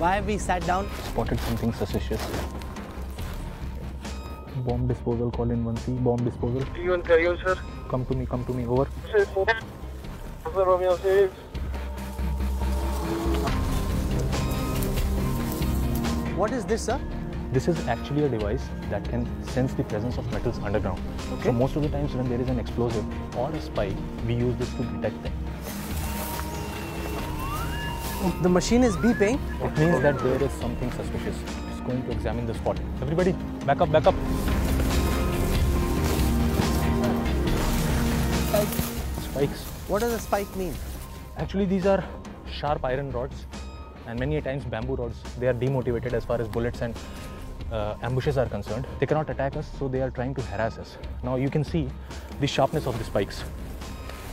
Why have we sat down? Spotted something suspicious. Bomb disposal, call in 1C, bomb disposal. T1 carry on, sir. Come to me, over. Sir, Romeo 6. What is this, sir? This is actually a device that can sense the presence of metals underground. Okay. So most of the times when there is an explosive or a spike, we use this to detect them. The machine is beeping. It means that there is something suspicious. It's going to examine the spot. Everybody, back up, back up. Spikes. What does a spike mean? Actually, these are sharp iron rods and many a times bamboo rods. They are demotivated as far as bullets and ambushes are concerned. They cannot attack us, so they are trying to harass us. Now you can see the sharpness of the spikes.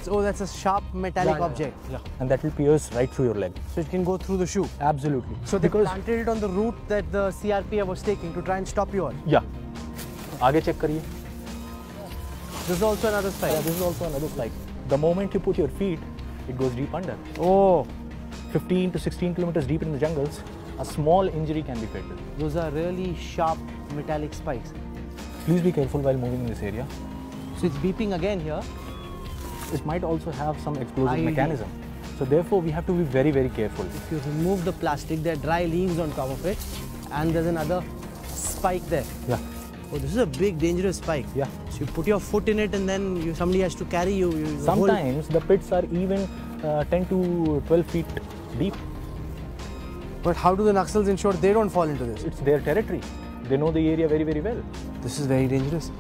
So that's a sharp metallic object. Yeah, and that will pierce right through your leg. So it can go through the shoe. Absolutely. So they planted it on the route that the CRPF was taking to try and stop you all. Yeah. आगे check करिए. This is also another spike. Yeah, this is also another spike. The moment you put your feet, it goes deep under. Oh, 15 to 16 kilometers deep in the jungles, a small injury can be fatal. those are really sharp metallic spikes. Please be careful while moving in this area. So it's beeping again here. It might also have some explosive IED. mechanism. So therefore, we have to be very, very careful. If you remove the plastic, there are dry leaves on top of it, and there's another spike there. Yeah. Oh, this is a big, dangerous spike. Yeah. So you put your foot in it, and then somebody has to carry you. Sometimes the pits are even 10 to 12 feet deep. But how do the Naxals ensure they don't fall into this? It's their territory. They know the area very, very well. This is very dangerous.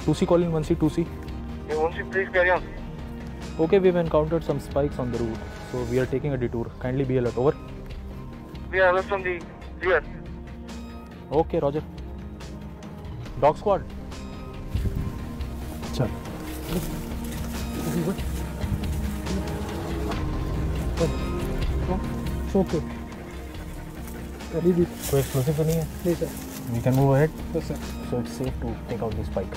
2C, call in 1C, 2C. Hey, 1C, please carry on. Okay, we've encountered some spikes on the route, so we are taking a detour. Kindly be alert. Over. We are alert from the rear. Okay, Roger. Dog squad. Sir. It's okay. कोई explosive तो नहीं है? Yes, sir. We can move ahead. Yes, sir. So it's safe to take out the spike.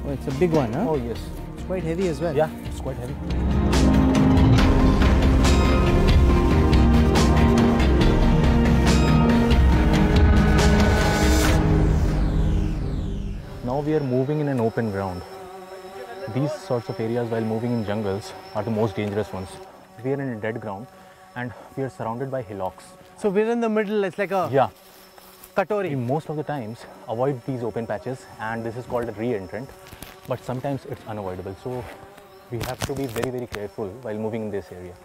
Oh, it's a big one, huh? Oh yes. It's quite heavy as well. Yeah, it's quite heavy. Now we are moving in an open ground. These sorts of areas while moving in jungles are the most dangerous ones. We are in a dead ground and we are surrounded by hillocks. So we're in the middle, it's like a Yeah. katori. Most of the times avoid these open patches, and this is called a re-entrant, but sometimes it's unavoidable. So we have to be very, very careful while moving in this area.